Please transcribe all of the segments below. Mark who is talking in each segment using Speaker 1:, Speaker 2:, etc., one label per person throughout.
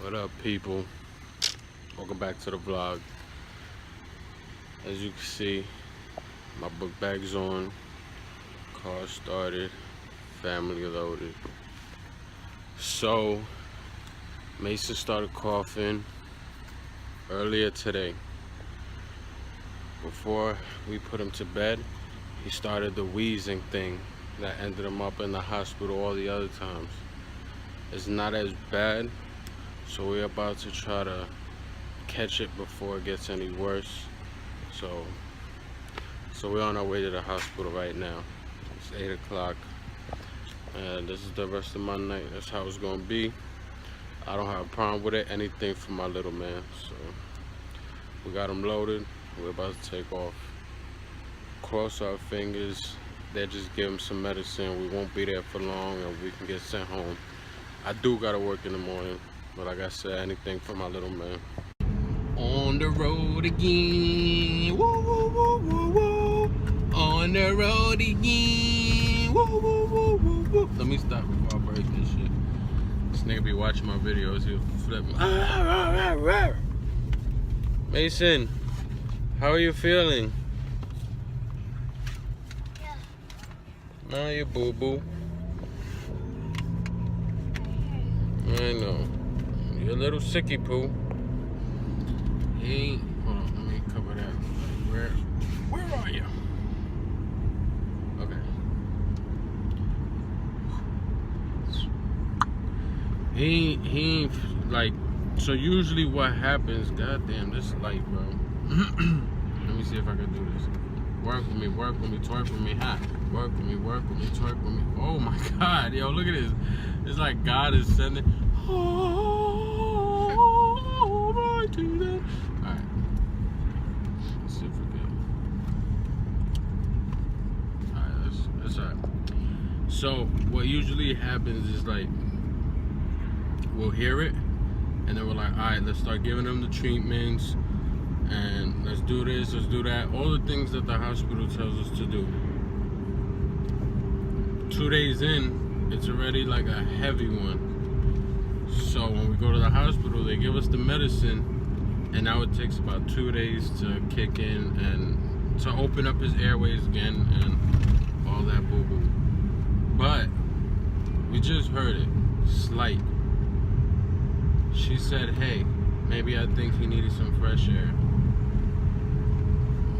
Speaker 1: What up, people? Welcome back to the vlog. As you can see, my book bag's on, car started, family loaded. So, Mason started coughing earlier today. Before we put him to bed, he started the wheezing thing that ended him up in the hospital all the other times. It's not as bad, so we're about to try to catch it before it gets any worse. So we're on our way to the hospital right now. It's 8 o'clock, and this is the rest of my night. That's how it's gonna be. I don't have a problem with it. Anything for my little man. So we got him loaded. We're about to take off. Cross our fingers. They just give him some medicine. We won't be there for long, and we can get sent home. I do gotta work in the morning, but like I said, anything for my little man. On the road again, woo, woo, woo, woo, woo. On the road again, woo, woo, woo, woo, woo. Let me stop before I break this shit. This nigga be watching my videos, he'll flip me. Mason, how are you feeling?
Speaker 2: Yeah.
Speaker 1: Nah, you boo-boo. I know. You're a little sicky poo. He ain't, hold on, let me cover that. Where are you? Okay. He ain't like, so usually what happens, goddamn, this light, bro. Let me see if I can do this. Work with me, twerk with me, ha. Work with me, twerk with me. Oh my God, yo, look at this. It's like God is sending. Alright. Let's see if we can. Alright, that's alright. So what usually happens is like we'll hear it and then we're like, alright, let's start giving them the treatments and let's do this, let's do that. All the things that the hospital tells us to do. 2 days in, it's already like a heavy one. So when we go to the hospital, they give us the medicine, and now it takes about 2 days to kick in and to open up his airways again and all that boo-boo. But we just heard it, slight. She said, hey, maybe I think he needed some fresh air.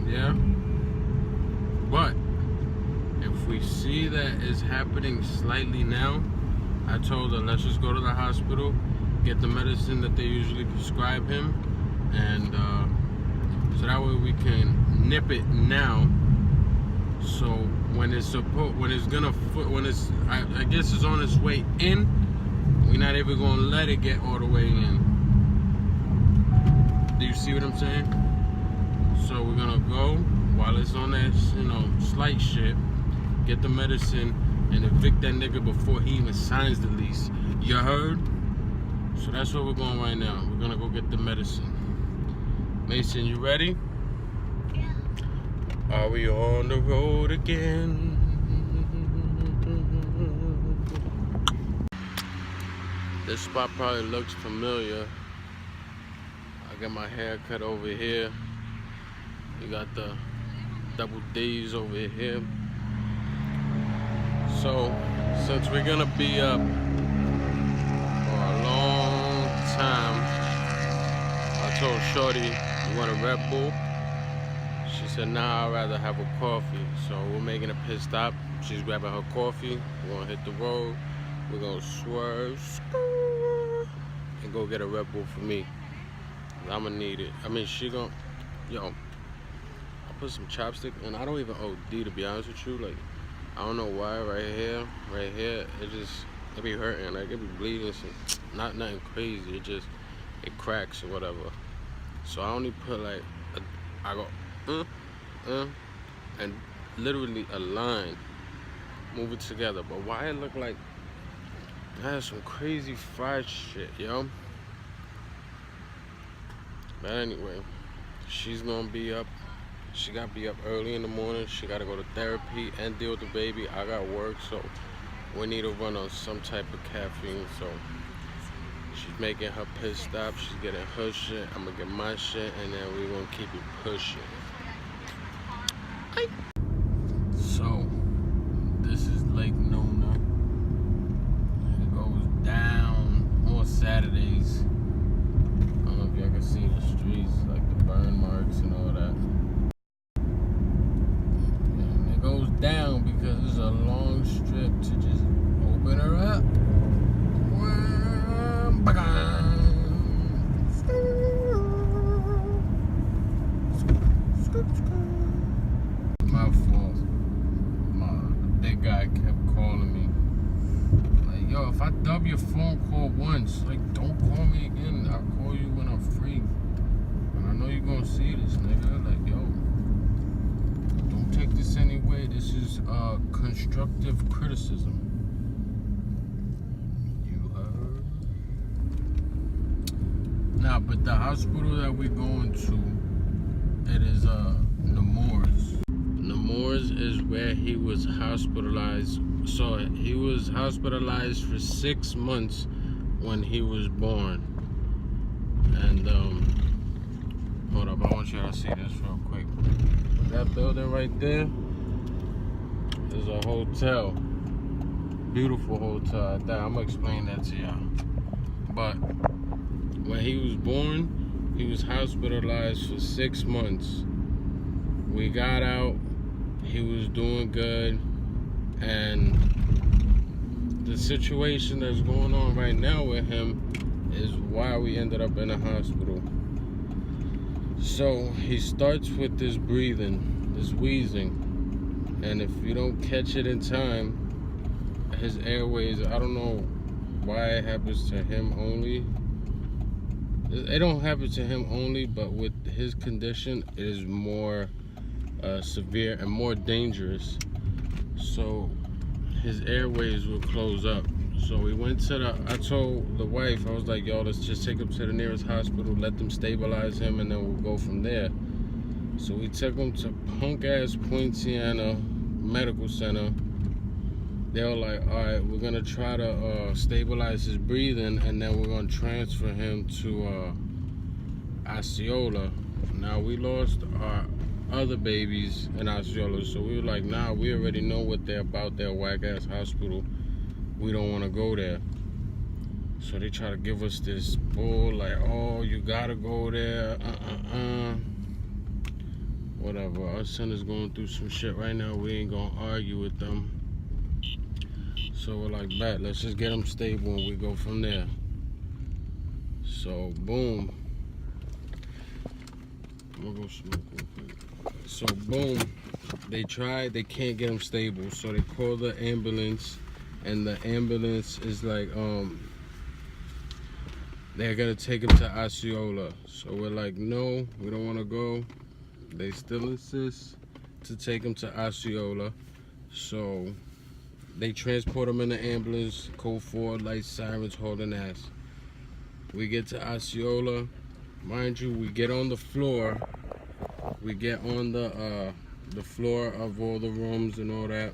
Speaker 1: Yeah? But if we see that it's happening slightly now, I told her, let's just go to the hospital, get the medicine that they usually prescribe him, and so that way we can nip it now. So when it's I guess it's on its way in, we're not even gonna let it get all the way in. Do you see what I'm saying? So we're gonna go while it's on that, slight shit, get the medicine, and evict that nigga before he even signs the lease. You heard? So that's where we're going right now. We're gonna go get the medicine. Mason, you ready?
Speaker 2: Yeah.
Speaker 1: Are we on the road again? This spot probably looks familiar. I got my hair cut over here. You got the double D's over here. So, since we're gonna be up for a long time, I told Shorty, you want a Red Bull? She said, nah, I'd rather have a coffee. So we're making a pit stop. She's grabbing her coffee. We're gonna hit the road. We're gonna swerve and go get a Red Bull for me. I'ma need it. I mean, I put some chopstick, and I don't even OD, to be honest with you. Like, I don't know why right here, it be hurting, like it be bleeding, so not nothing crazy, it cracks or whatever. So I only put like, I go, and literally a line, move it together. But why it look like I had some crazy fried shit, yo? But anyway, she's gonna be up. She gotta be up early in the morning. She gotta go to therapy and deal with the baby. I got work, so we need to run on some type of caffeine. So She's making her pit stop. She's getting her shit. I'm gonna get my shit, and then we're gonna keep it pushing. So, this is Lake Nona. It goes down on Saturdays. I don't know if y'all can see the streets, like the burn marks and all that. And it goes down because it's a long strip to just open her up. My fault. The big guy kept calling me. Like, yo, if I dub your phone call once, like, don't call me again. I'll call you when I'm free. And I know you're gonna see this, nigga. Like, yo, don't take this anyway. This is constructive criticism. Nah, but the hospital that we're going to, it is Nemours. Nemours is where he was hospitalized. So he was hospitalized for 6 months when he was born. And hold up, I want you to see this real quick. That building right there is a hotel. Beautiful hotel. I'm gonna explain that to y'all. But when he was born, he was hospitalized for 6 months. We got out, he was doing good, and the situation that's going on right now with him is why we ended up in the hospital. So he starts with this breathing, this wheezing, and if you don't catch it in time, his airways, I don't know why it happens to him only. It don't happen to him only, but with his condition, it is more severe and more dangerous. So his airways will close up. So we went to I told the wife, I was like, yo, let's just take him to the nearest hospital, let them stabilize him, and then we'll go from there. So we took him to punk-ass Poinciana Medical Center. They were like, all right, we're gonna try to stabilize his breathing, and then we're gonna transfer him to Osceola. Now, we lost our other babies in Osceola, so we were like, nah, we already know what they're about, their whack-ass hospital. We don't wanna go there. So they try to give us this bull, like, oh, you gotta go there, Whatever, our son is going through some shit right now. We ain't gonna argue with them. So we're like, bet, let's just get him stable and we go from there. So, boom. I'm gonna go smoke real quick. So, boom. They tried, they can't get him stable. So they call the ambulance, and the ambulance is like, they're gonna take him to Osceola. So we're like, no, we don't wanna go. They still insist to take him to Osceola. So they transport him in the ambulance, code 4, lights, sirens, holding ass. We get to Osceola. Mind you, we get on the floor. We get on the floor of all the rooms and all that.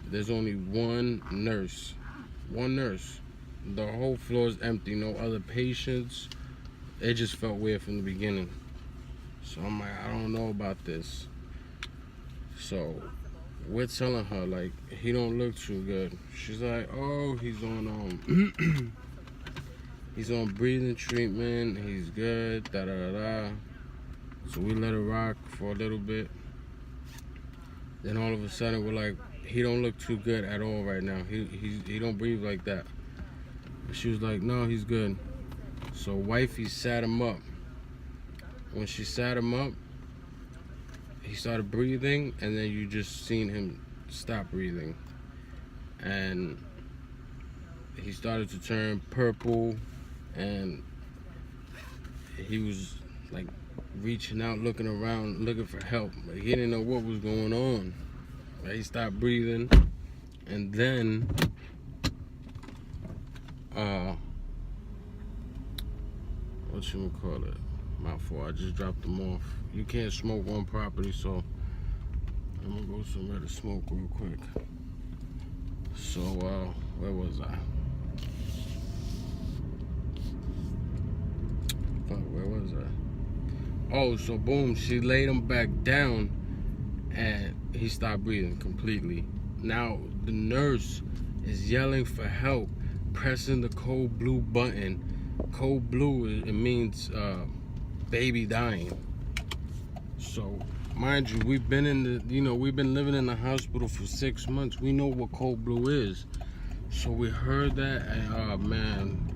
Speaker 1: There's only one nurse. One nurse. The whole floor is empty. No other patients. It just felt weird from the beginning. So I'm like, I don't know about this. So we're telling her, like, he don't look too good. She's like, oh, he's on he's on breathing treatment, he's good, da da da. So we let it rock for a little bit. Then all of a sudden we're like, he don't look too good at all right now. He don't breathe like that. She was like, no, he's good. So wifey sat him up. When she sat him up, he started breathing, and then you just seen him stop breathing. And he started to turn purple, and he was like reaching out, looking around, looking for help. But he didn't know what was going on. He stopped breathing, and then what you would call it? My fault. I just dropped them off. You can't smoke on property, so I'm gonna go somewhere to smoke real quick. So where was I? Oh, so boom, she laid him back down and he stopped breathing completely. Now the nurse is yelling for help, pressing the code blue button. Code blue, it means baby dying. So mind you, we've been living in the hospital for 6 months. We know what code blue is. So we heard that, and oh man,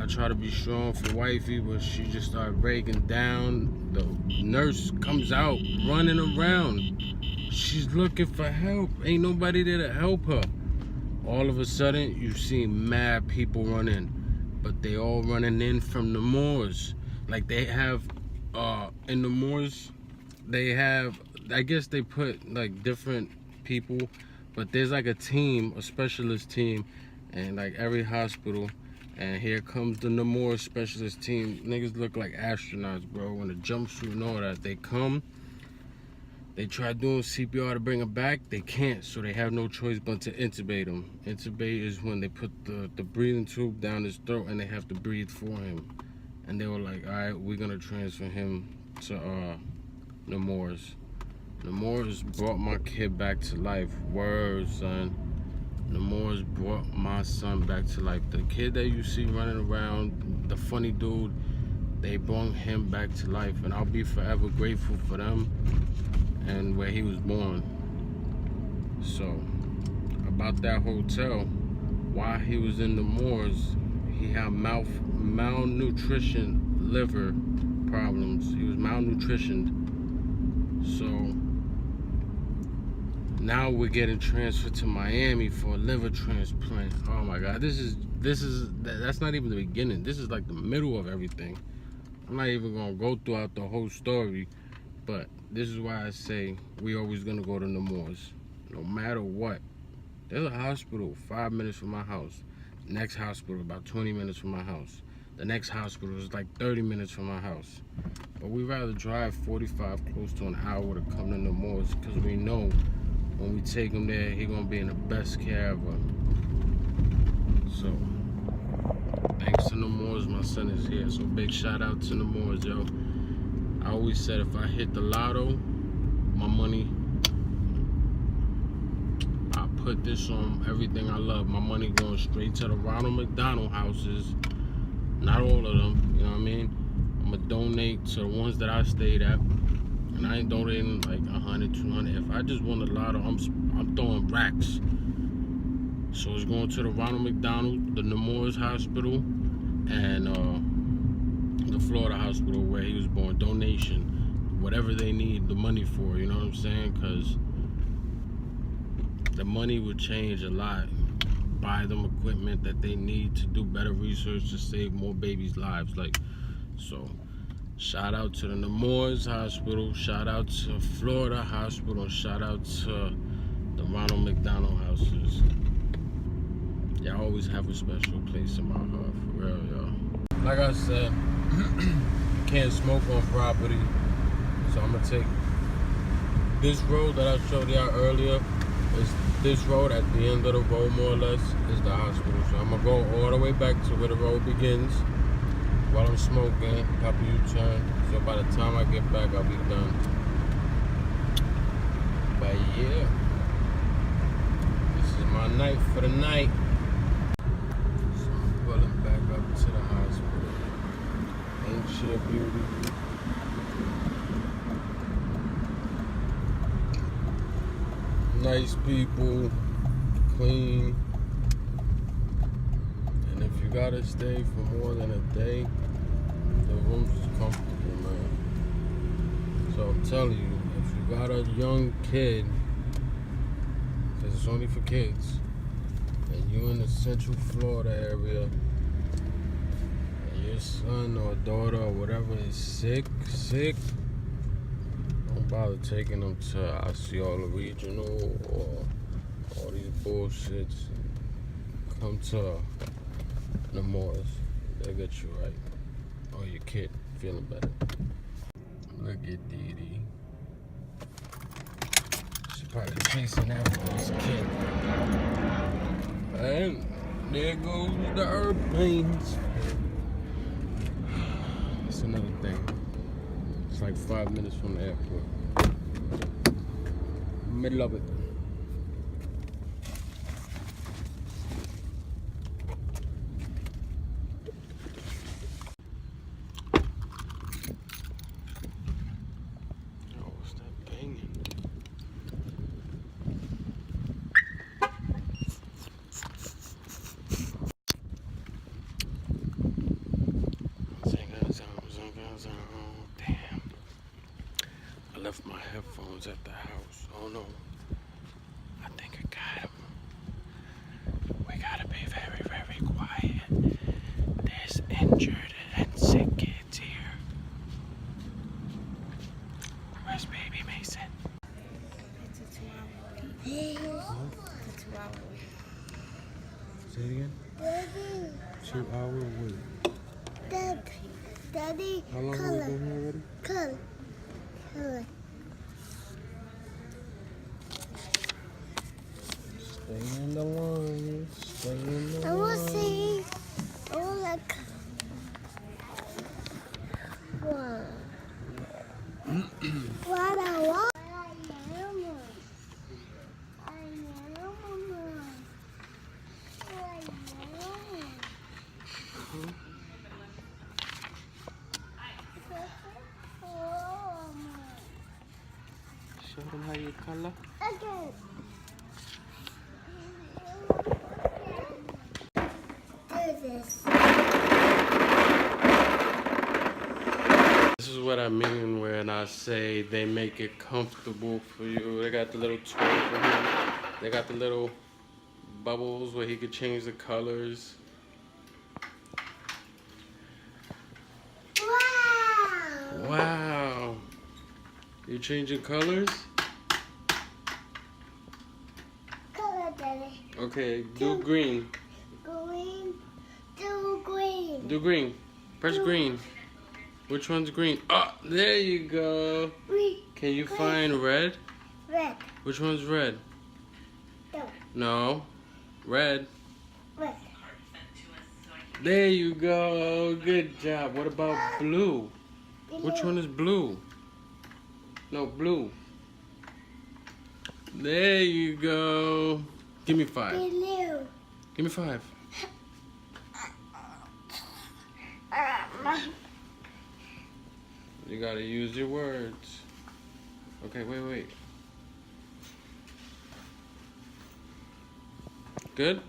Speaker 1: I try to be strong for wifey, but she just started breaking down. The nurse comes out running around. She's looking for help. Ain't nobody there to help her. All of a sudden, you see mad people running, but they all running in from the Moors. Like they have, in the Moors, they have, I guess they put like different people, but there's like a team, a specialist team, and like every hospital. And here comes the Nemours specialist team. Niggas look like astronauts, bro. In a jumpsuit and all that. They come, they try doing CPR to bring him back. They can't, so they have no choice but to intubate him. Intubate is when they put the breathing tube down his throat and they have to breathe for him. And they were like, all right, we're gonna transfer him to Nemours. Nemours brought my kid back to life. Word, son. Nemours brought my son back to life. The kid that you see running around, the funny dude, they brought him back to life. And I'll be forever grateful for them and where he was born. So, about that hotel, while he was in Nemours, he had malnutrition, liver problems. He was malnutritioned. So, now we're getting transferred to Miami for a liver transplant. Oh my God, that's not even the beginning. This is like the middle of everything. I'm not even gonna go throughout the whole story, but this is why I say we always gonna go to Nemours, no matter what. There's a hospital 5 minutes from my house. Next hospital about 20 minutes from my house. The next hospital is like 30 minutes from my house. But we'd rather drive 45 close to an hour to come to Nemours because we know when we take him there, he gonna be in the best care ever. So, thanks to Nemours, my son is here. So big shout out to Nemours, yo. I always said if I hit the lotto, my money, I put this on everything I love. My money going straight to the Ronald McDonald houses. Not all of them, you know what I mean? I'm gonna donate to the ones that I stayed at. And I ain't donating like 100, 200. If I just won the lotto, I'm throwing racks. So it's going to the Ronald McDonald, the Nemours Hospital, and the Florida Hospital where he was born. Donation, whatever they need the money for. You know what I'm saying? Because the money would change a lot. Buy them equipment that they need to do better research to save more babies' lives. So. Shout out to the Nemours Hospital, shout out to Florida Hospital, and shout out to the Ronald McDonald houses. Y'all always have a special place in my heart, for real, y'all. Like I said, you can't smoke on property, so I'm gonna take this road that I showed y'all earlier. Is this road at the end of the road, more or less, is the hospital. So I'm gonna go all the way back to where the road begins. While I'm smoking, pop a U-turn. So by the time I get back, I'll be done. But yeah, this is my night for the night. So I'm pulling back up to the hospital. Ain't she a beauty? Nice people, clean. And if you gotta stay for more than a day, the room's is comfortable, man. So I'm telling you, if you got a young kid, because it's only for kids, and you in the Central Florida area, and your son or daughter or whatever is sick, don't bother taking them to Osceola Regional or all these bullshits. Come to Nemours, they'll get you right. Or your kid feeling better. Look at Dee Dee. She's probably chasing after this kid. And there goes the airplanes. That's another thing. It's like 5 minutes from the airport. Middle of it. Oh, what's that banging? Damn. I left my headphones at the house. Oh no. I think I got them. We gotta be very, very quiet. There's injured and sick kids here. Where's baby Mason?
Speaker 2: It's a 2-hour wait. It's a 2-hour wait.
Speaker 1: Say it again?
Speaker 3: Daddy,
Speaker 1: 2-hour wait.
Speaker 3: Daddy,
Speaker 1: How long have we been here already?
Speaker 3: color.
Speaker 1: Stay in the line. Stay in the
Speaker 3: I want
Speaker 1: line.
Speaker 3: to see. I want like one. What I want.
Speaker 1: Show them how you color.
Speaker 3: Okay. Do this.
Speaker 1: This is what I mean when I say they make it comfortable for you. They got the little toy for him. They got the little bubbles where he could change the colors.
Speaker 3: Wow.
Speaker 1: Wow. You changing colors?
Speaker 3: Color, Daddy.
Speaker 1: Okay, do green.
Speaker 3: Green. Do green.
Speaker 1: Do green. Press green. Which one's green? Oh, there you go.
Speaker 3: Green.
Speaker 1: Can you
Speaker 3: Green.
Speaker 1: find red?
Speaker 3: Red.
Speaker 1: Which one's red? No. Red.
Speaker 3: Red.
Speaker 1: There you go. Good job. What about blue? Which one is blue? No, blue. There you go. Give me 5.
Speaker 3: Blue.
Speaker 1: Give me 5. You gotta use your words. Okay, wait. Good?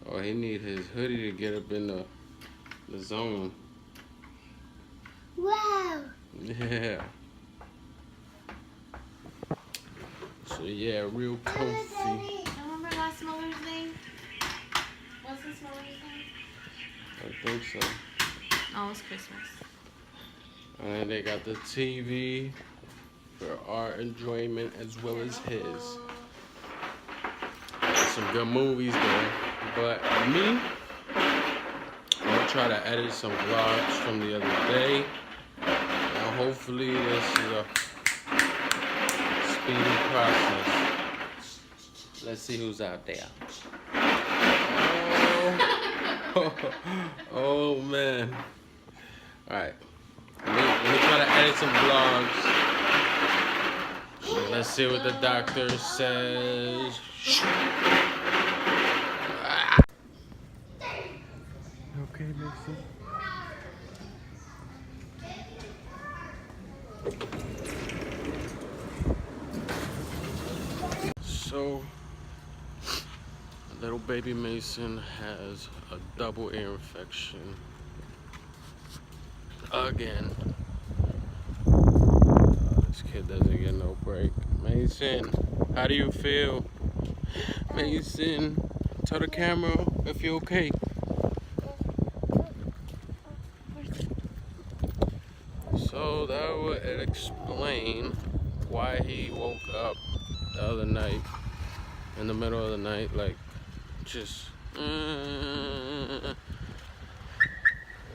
Speaker 1: Oh, he need his hoodie to get up in the zone.
Speaker 3: Wow.
Speaker 1: Yeah. So yeah, real comfy.
Speaker 2: Remember last Mother's Day? What's this Mother's Day?
Speaker 1: I think so.
Speaker 2: Oh, it was Christmas.
Speaker 1: And then they got the TV for our enjoyment as well as his. Some good movies there. But me, I'm gonna try to edit some vlogs from the other day. And hopefully this is a speedy process. Let's see who's out there. Oh man. Alright. Let me try to edit some vlogs. Let's see what the doctor says. Okay, Mason. So, little baby Mason has a double ear infection. Again. This kid doesn't get no break. Mason, how do you feel? Mason, tell the camera if you're okay. So that would explain why he woke up the other night, in the middle of the night, like just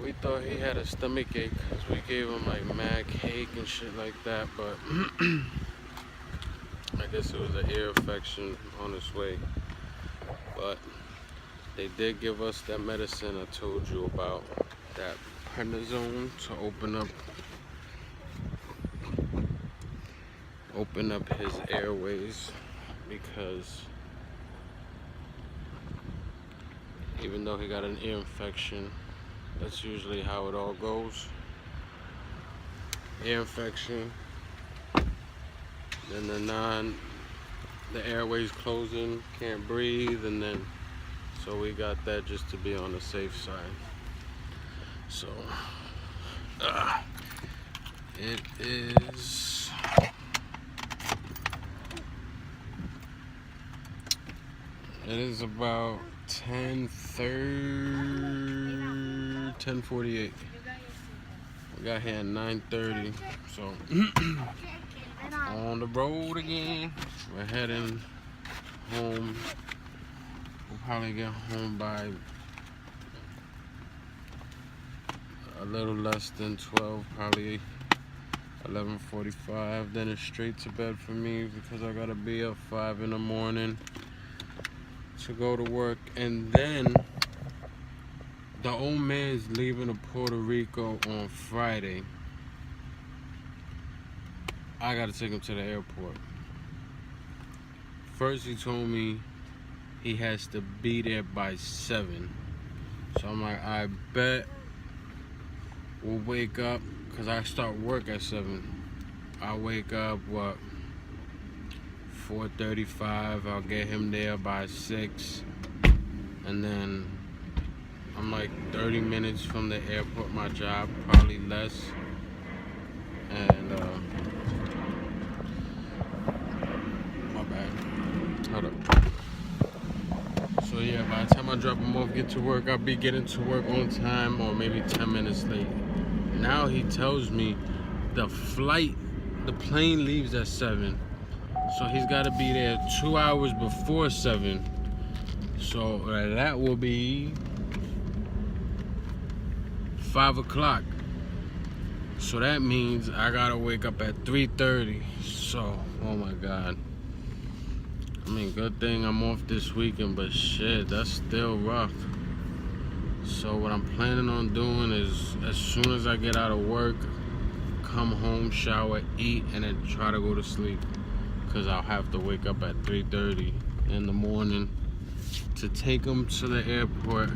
Speaker 1: we thought he had a stomach ache because we gave him like mad cake and shit like that, but I guess it was an ear infection on its way. But they did give us that medicine I told you about, that prednisone, to open up open up his airways, because even though he got an ear infection, that's usually how it all goes. Ear infection, then the airways closing, can't breathe, and then so we got that just to be on the safe side. So it is about 10:48. We got here at 9:30, so on the road again. We're heading home. We'll probably get home by a little less than 12, probably 11:45. Then it's straight to bed for me, because I gotta be up 5 in the morning to go to work. And then the old man's leaving to Puerto Rico on Friday. I gotta take him to the airport. First he told me he has to be there by 7. So I'm like, I bet we'll wake up, because I start work at 7. I'll wake up, 4:35. I'll get him there by 6. And then I'm like 30 minutes from the airport, my job, probably less. And my bad. Hold up. So yeah, by the time I drop him off, get to work, I'll be getting to work on time or maybe 10 minutes late. Now he tells me the plane leaves at 7. So he's got to be there 2 hours before 7. So that will be 5 o'clock. So that means I gotta wake up at 3:30. So, oh my God. I mean, good thing I'm off this weekend, but shit, that's still rough. So what I'm planning on doing is, as soon as I get out of work, come home, shower, eat, and then try to go to sleep. Because I'll have to wake up at 3:30 in the morning to take him to the airport.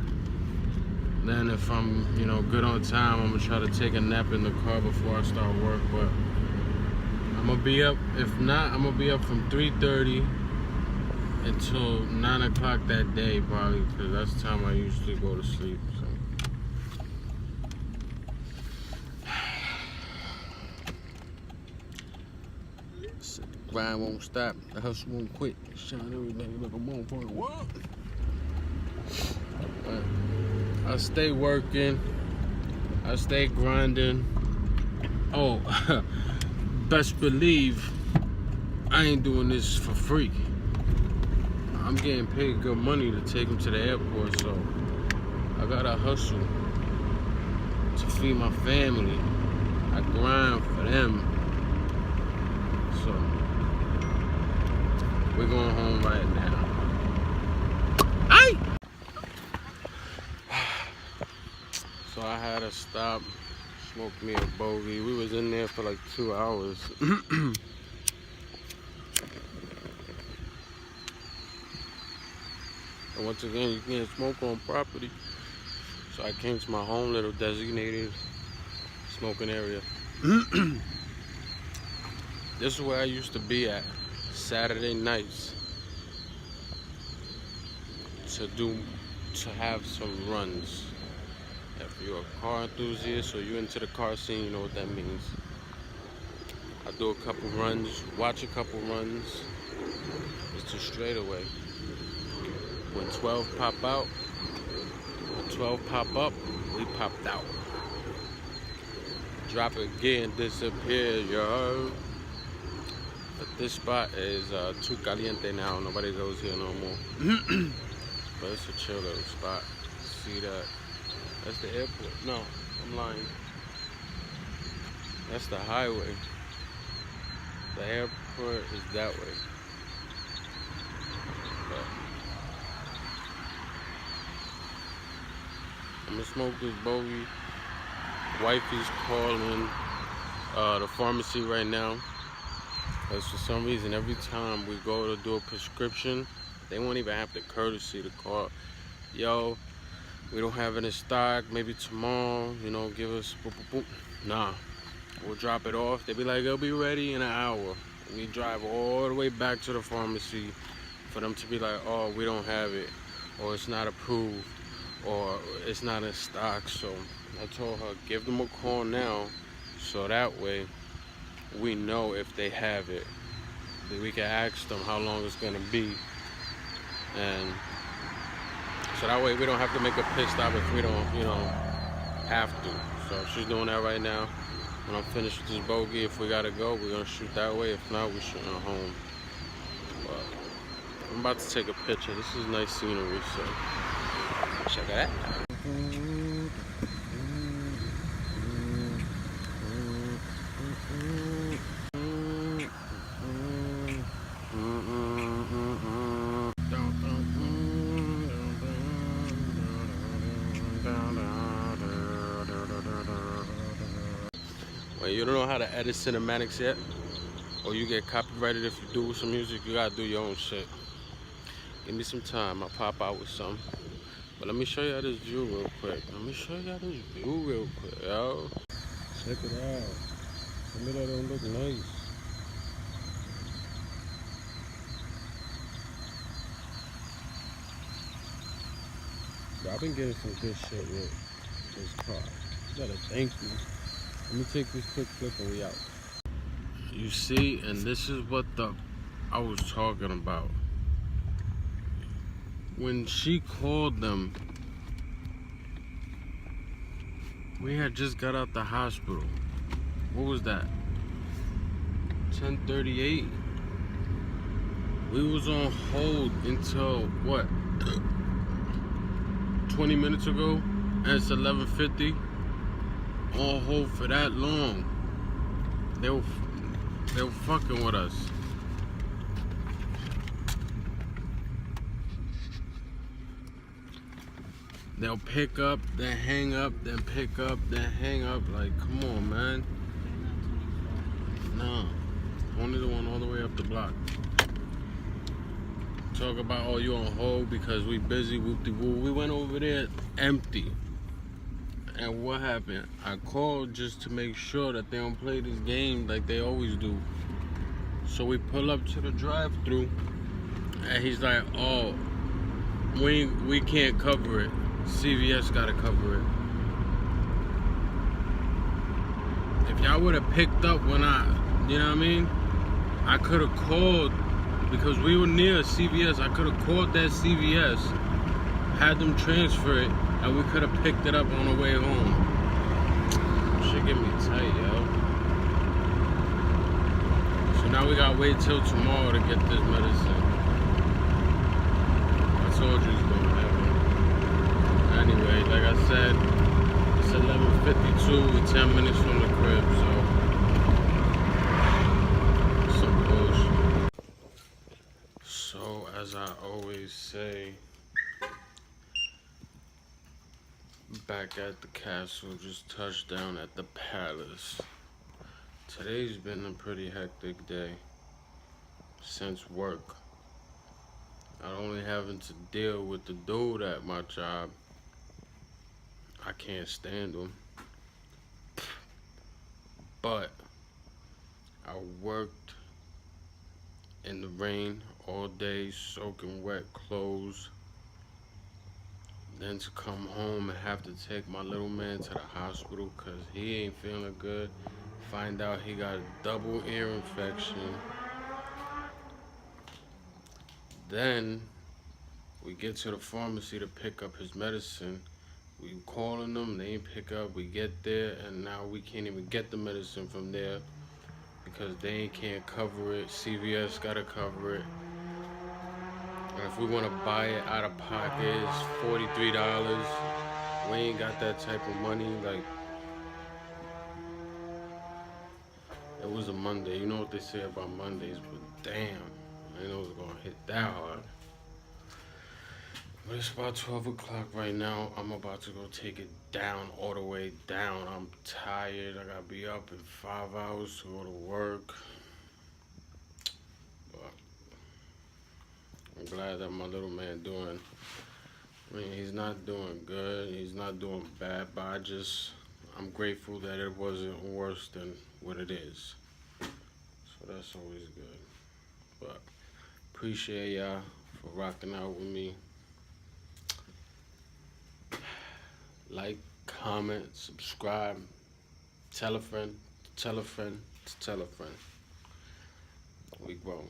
Speaker 1: Then if I'm, good on time, I'm gonna try to take a nap in the car before I start work. But I'm gonna be up. If not, I'm gonna be up from 3:30 until 9 o'clock that day, probably, because that's the time I usually go to sleep. So the grind won't stop. The hustle won't quit. Shine everything like a motherfucker. What? But I stay working, I stay grinding. Oh, best believe I ain't doing this for free. I'm getting paid good money to take him to the airport, so I gotta hustle to feed my family. I grind for them. So we're going home right now. Aye! So I had to stop, smoke me a bogey. We was in there for like 2 hours. And once again, you can't smoke on property. So I came to my home little designated smoking area. This is where I used to be at Saturday nights to have some runs. If you're a car enthusiast or you're into the car scene, you know what that means. I do a couple runs, watch a couple runs. It's a straightaway. When 12 pop out, when 12 pop up, we popped out. Drop it again, disappear, yo. But this spot is too caliente now. Nobody goes here no more. But it's a chill little spot. See that? That's the airport. No, I'm lying. That's the highway. The airport is that way. But I'm gonna smoke this bogey. Wifey's calling the pharmacy right now. Because for some reason, every time we go to do a prescription, they won't even have the courtesy to call. Yo, we don't have it in stock. Maybe tomorrow, you know, give us boop, boop, boop. Nah, we'll drop it off. They be like, it'll be ready in an hour. We drive all the way back to the pharmacy for them to be like, oh, we don't have it, or it's not approved, or it's not in stock. So I told her, give them a call now, so that way we know if they have it. Then we can ask them how long it's gonna be, and so that way we don't have to make a pit stop if we don't, you know, have to. So she's doing that right now. When I'm finished with this bogey, if we gotta go, we're gonna shoot that way. If not, we're shooting home. But I'm about to take a picture. This is nice scenery, so check it out. Well, you don't know how to edit cinematics yet? Or you get copyrighted if you do some music, you gotta do your own shit. Give me some time, I'll pop out with something. But let me show y'all this view real quick. Yo. Check it out. Some of that don't look nice. But I've been getting some good shit with this car. You gotta thank me. Let me take this quick clip and we out. You see, and this is what I was talking about. When she called them, we had just got out the hospital. What was that? 10:38. We was on hold until what? 20 minutes ago, and it's 11:50. On hold for that long. They were fucking with us. They'll pick up, then hang up, then pick up, then hang up. Like, come on, man. Nah, only the one all the way up the block. Talk about, oh, you on hold because we busy, whoop-de-woo. We went over there empty. And what happened? I called just to make sure that they don't play this game like they always do. So we pull up to the drive-thru, and he's like, "Oh, we can't cover it. CVS gotta cover it." If y'all would have picked up when you know what I mean? I could have called, because we were near CVS. I could have called that CVS, had them transfer it, and we could have picked it up on the way home. Shit get me tight, yo. So now we gotta wait till tomorrow to get this medicine. I told you it's gonna happen. Anyway, like I said, it's 11:52. We're 10 minutes from the crib, so some bullshit. So as I always say, back at the castle, just touched down at the palace. Today's been a pretty hectic day since work. Not only having to deal with the dude at my job, I can't stand him, but I worked in the rain all day, soaking wet clothes. Then to come home and have to take my little man to the hospital because he ain't feeling good. Find out he got a double ear infection. Then we get to the pharmacy to pick up his medicine. We calling them, they ain't pick up. We get there, and now we can't even get the medicine from there because they can't cover it. CVS gotta cover it. And if we want to buy it out of pocket, it's $43. We ain't got that type of money. Like, it was a Monday. You know what they say about Mondays, but damn, I didn't know it was gonna hit that hard. But it's about 12 o'clock right now. I'm about to go take it down, all the way down. I'm tired. I gotta be up in 5 hours to go to work. I'm glad that my little man doing. I mean, he's not doing good. He's not doing bad, but I'm grateful that it wasn't worse than what it is. So that's always good. But appreciate y'all for rocking out with me. Like, comment, subscribe, tell a friend, tell a friend, tell a friend. We growing.